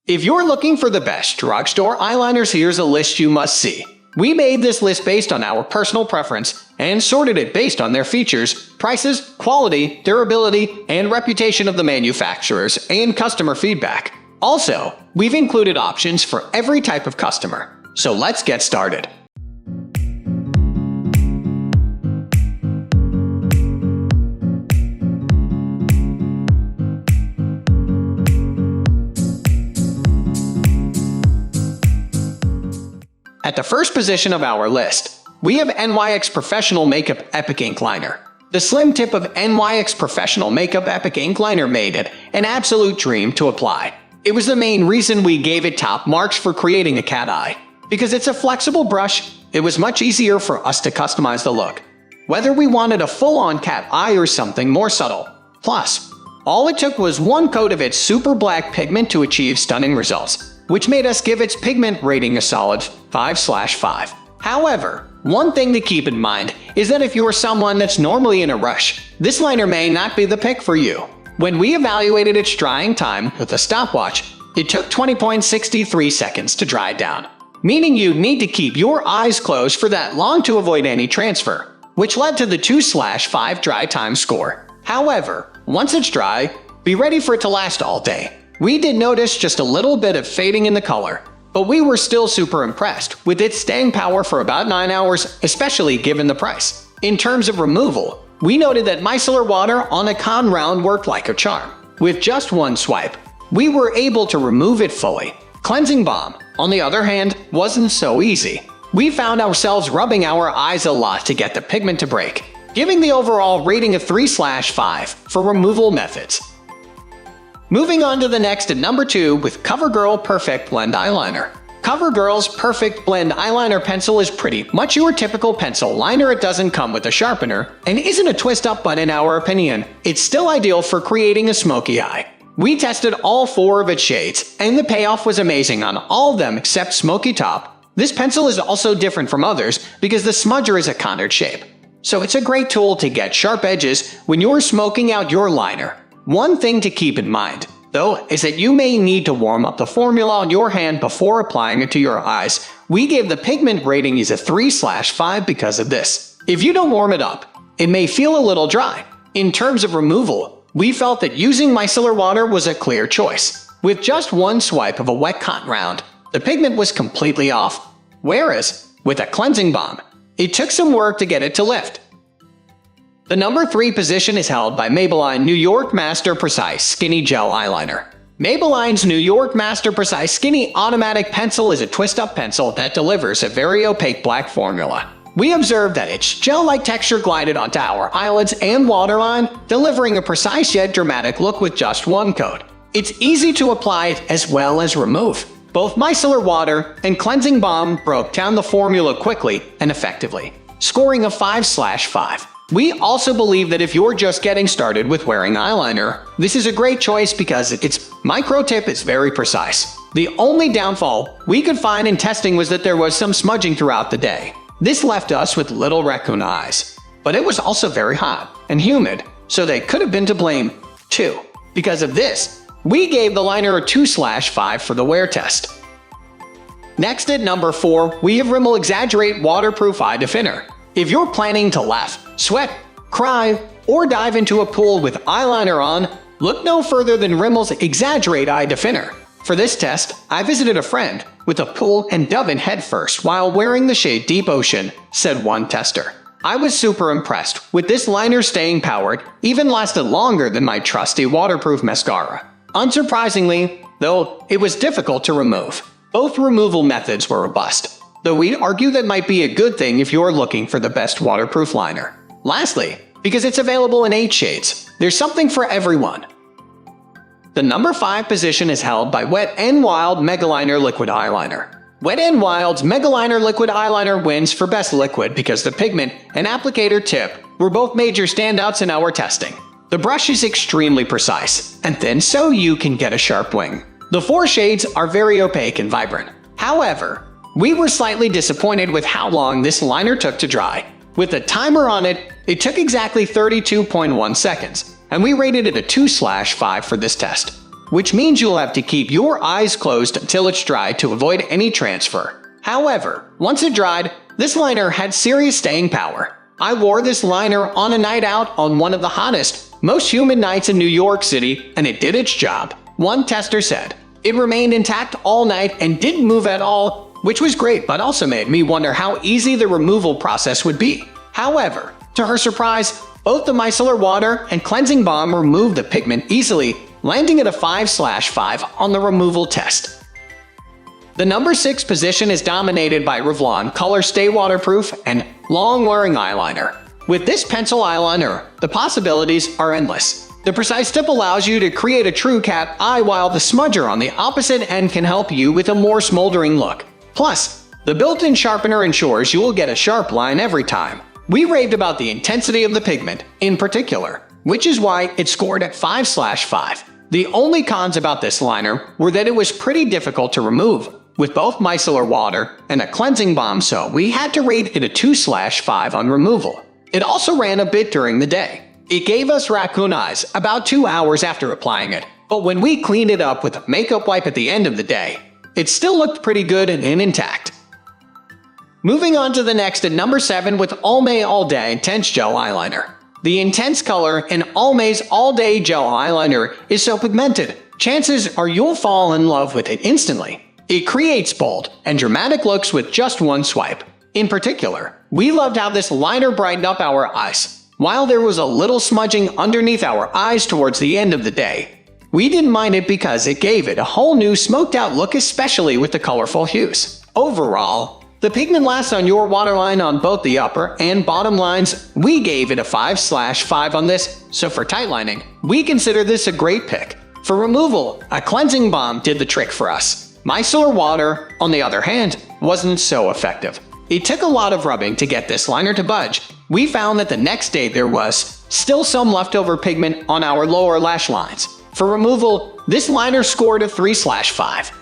If you're looking for the best drugstore eyeliners, here's a list you must see. We made this list based on our personal preference and sorted it based on their features, prices, quality, durability, and reputation of the manufacturers and customer feedback. Also, we've included options for every type of customer. So let's get started. At the first position of our list, we have NYX Professional Makeup Epic Ink Liner. The slim tip of NYX Professional Makeup Epic Ink Liner made it an absolute dream to apply. It was the main reason we gave it top marks for creating a cat eye. Because it's a flexible brush, it was much easier for us to customize the look, whether we wanted a full-on cat eye or something more subtle. Plus, all it took was one coat of its super black pigment to achieve stunning results, which made us give its pigment rating a solid 5/5. However, one thing to keep in mind is that if you are someone that's normally in a rush, this liner may not be the pick for you. When we evaluated its drying time with a stopwatch, it took 20.63 seconds to dry down, meaning you need to keep your eyes closed for that long to avoid any transfer, which led to the 2/5 dry time score. However, once it's dry, be ready for it to last all day. We did notice just a little bit of fading in the color, but we were still super impressed with its staying power for about 9 hours, especially given the price. In terms of removal, we noted that micellar water on a con round worked like a charm. With just one swipe, we were able to remove it fully. Cleansing balm, on the other hand, wasn't so easy. We found ourselves rubbing our eyes a lot to get the pigment to break, giving the overall rating of 3/5 for removal methods. Moving on to the next at number 2 with Covergirl Perfect Blend Eyeliner. Covergirl's Perfect Blend Eyeliner pencil is pretty much your typical pencil liner. It doesn't come with a sharpener and isn't a twist-up, but in our opinion, it's still ideal for creating a smoky eye. We tested all 4 of its shades, and the payoff was amazing on all of them except Smoky Top. This pencil is also different from others because the smudger is a contoured shape, so it's a great tool to get sharp edges when you're smoking out your liner. One thing to keep in mind, though, is that you may need to warm up the formula on your hand before applying it to your eyes. We gave the pigment rating as a 3/5 because of this. If you don't warm it up, it may feel a little dry. In terms of removal, we felt that using micellar water was a clear choice. With just one swipe of a wet cotton round, the pigment was completely off. Whereas, with a cleansing balm, it took some work to get it to lift. The number 3 position is held by Maybelline New York Master Precise Skinny Gel Eyeliner. Maybelline's New York Master Precise Skinny Automatic Pencil is a twist-up pencil that delivers a very opaque black formula. We observed that its gel-like texture glided onto our eyelids and waterline, delivering a precise yet dramatic look with just one coat. It's easy to apply as well as remove. Both micellar water and cleansing balm broke down the formula quickly and effectively, scoring a 5/5. We also believe that if you're just getting started with wearing eyeliner, this is a great choice because its micro tip is very precise. The only downfall we could find in testing was that there was some smudging throughout the day. This left us with little raccoon eyes. But it was also very hot and humid, so they could have been to blame too. Because of this, we gave the liner a 2/5 for the wear test. Next at number 4, we have Rimmel Exaggerate Waterproof Eye Definer. If you're planning to laugh, sweat, cry, or dive into a pool with eyeliner on, look no further than Rimmel's Exaggerate Eye Definer. For this test, I visited a friend with a pool and dove in headfirst while wearing the shade Deep Ocean, said one tester. I was super impressed with this liner staying powered, even lasted longer than my trusty waterproof mascara. Unsurprisingly, though, it was difficult to remove. Both removal methods were robust, though we'd argue that might be a good thing if you're looking for the best waterproof liner. Lastly, because it's available in 8 shades, there's something for everyone. The number 5 position is held by Wet n Wild Megaliner Liquid Eyeliner. Wet n Wild's Megaliner Liquid Eyeliner wins for best liquid because the pigment and applicator tip were both major standouts in our testing. The brush is extremely precise and thin so you can get a sharp wing. The 4 shades are very opaque and vibrant. However, we were slightly disappointed with how long this liner took to dry. With a timer on it, it took exactly 32.1 seconds, and we rated it a 2/5 for this test. which means you'll have to keep your eyes closed until it's dry to avoid any transfer. However, once it dried, this liner had serious staying power. I wore this liner on a night out on one of the hottest, most humid nights in New York City, and it did its job. One tester said. It remained intact all night and didn't move at all, which was great but also made me wonder how easy the removal process would be. However, to her surprise, both the micellar water and cleansing balm removed the pigment easily, landing at a 5/5 on the removal test. The number 6 position is dominated by Revlon Colorstay Waterproof and Long-Wearing Eyeliner. With this pencil eyeliner, the possibilities are endless. The precise tip allows you to create a true cat eye, while the smudger on the opposite end can help you with a more smoldering look. Plus, the built-in sharpener ensures you will get a sharp line every time. We raved about the intensity of the pigment, in particular, which is why it scored at 5/5. The only cons about this liner were that it was pretty difficult to remove, with both micellar water and a cleansing balm, so we had to rate it a 2/5 on removal. It also ran a bit during the day. It gave us raccoon eyes about 2 hours after applying it, but when we cleaned it up with a makeup wipe at the end of the day, it still looked pretty good and intact. Moving on to the next at number 7 with Almay All Day Intense Gel Eyeliner. The intense color in Almay's All Day Gel Eyeliner is so pigmented, chances are you'll fall in love with it instantly. It creates bold and dramatic looks with just one swipe. In particular, we loved how this liner brightened up our eyes. While there was a little smudging underneath our eyes towards the end of the day, we didn't mind it because it gave it a whole new smoked out look, especially with the colorful hues. Overall, the pigment lasts on your waterline on both the upper and bottom lines. We gave it a 5/5 on this, so for tightlining, we consider this a great pick. For removal, a cleansing balm did the trick for us. Micellar water, on the other hand, wasn't so effective. It took a lot of rubbing to get this liner to budge. We found that the next day there was still some leftover pigment on our lower lash lines. For removal, this liner scored a 3/5.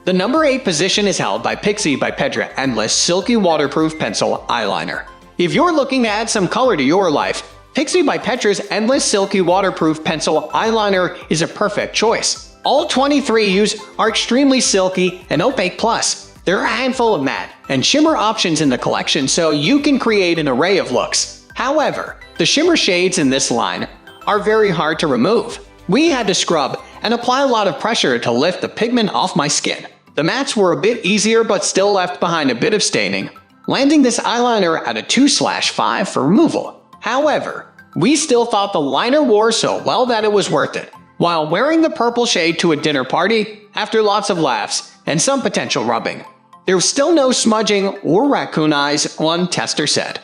The number 8 position is held by Pixi by Petra Endless Silky Waterproof Pencil Eyeliner. If you're looking to add some color to your life, Pixi by Petra's Endless Silky Waterproof Pencil Eyeliner is a perfect choice. All 23 hues are extremely silky and opaque, plus there are a handful of matte and shimmer options in the collection, so you can create an array of looks. However, the shimmer shades in this line are very hard to remove. We had to scrub and apply a lot of pressure to lift the pigment off my skin. The mattes were a bit easier but still left behind a bit of staining, landing this eyeliner at a 2/5 for removal. However, we still thought the liner wore so well that it was worth it. While wearing the purple shade to a dinner party, after lots of laughs and some potential rubbing, there was still no smudging or raccoon eyes, one tester said.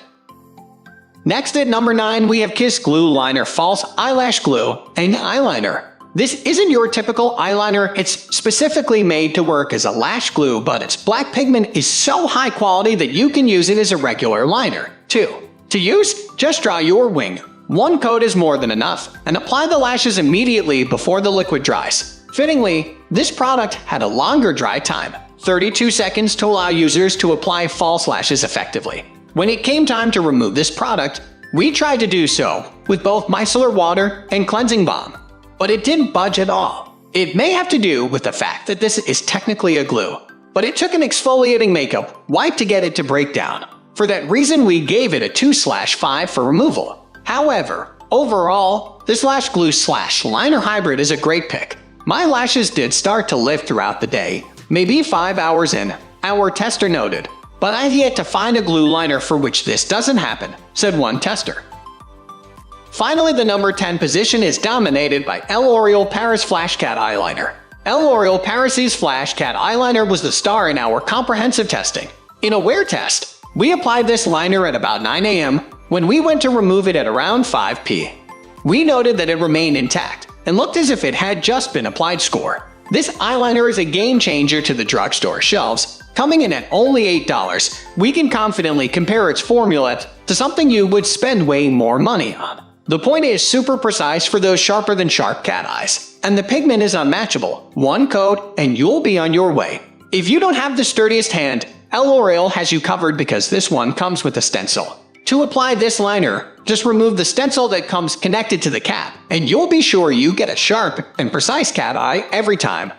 Next at number 9 we have Kiss Glue Liner False Eyelash Glue and Eyeliner. This isn't your typical eyeliner, it's specifically made to work as a lash glue, but its black pigment is so high quality that you can use it as a regular liner, too. To use, just draw your wing. One coat is more than enough, and apply the lashes immediately before the liquid dries. Fittingly, this product had a longer dry time, 32 seconds, to allow users to apply false lashes effectively. When it came time to remove this product, we tried to do so with both micellar water and cleansing balm, but it didn't budge at all. It may have to do with the fact that this is technically a glue, but it took an exfoliating makeup wipe to get it to break down. For that reason, we gave it a 2/5 for removal. However, overall, this lash glue / liner hybrid is a great pick. My lashes did start to lift throughout the day, maybe 5 hours in, our tester noted. But I've yet to find a glue liner for which this doesn't happen, said one tester. Finally, the number 10 position is dominated by L'Oreal Paris Flash Cat Eyeliner. L'Oreal Paris's Flash Cat Eyeliner was the star in our comprehensive testing. In a wear test, we applied this liner at about 9 a.m. when we went to remove it at around 5 p.m. We noted that it remained intact and looked as if it had just been applied score. This eyeliner is a game changer to the drugstore shelves, coming in at only $8. We can confidently compare its formula to something you would spend way more money on. The point is super precise for those sharper than sharp cat eyes, and the pigment is unmatchable. One coat and you'll be on your way. If you don't have the sturdiest hand, L'Oreal has you covered because this one comes with a stencil. To apply this liner, just remove the stencil that comes connected to the cap, and you'll be sure you get a sharp and precise cat eye every time.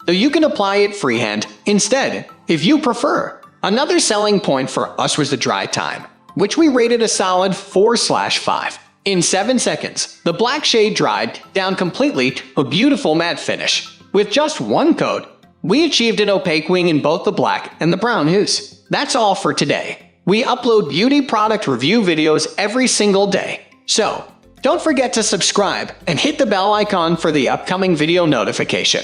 Though you can apply it freehand instead, if you prefer. Another selling point for us was the dry time, which we rated a solid 4/5. In 7 seconds, the black shade dried down completely to a beautiful matte finish. With just one coat, we achieved an opaque wing in both the black and the brown hues. That's all for today. We upload beauty product review videos every single day. So, don't forget to subscribe and hit the bell icon for the upcoming video notification.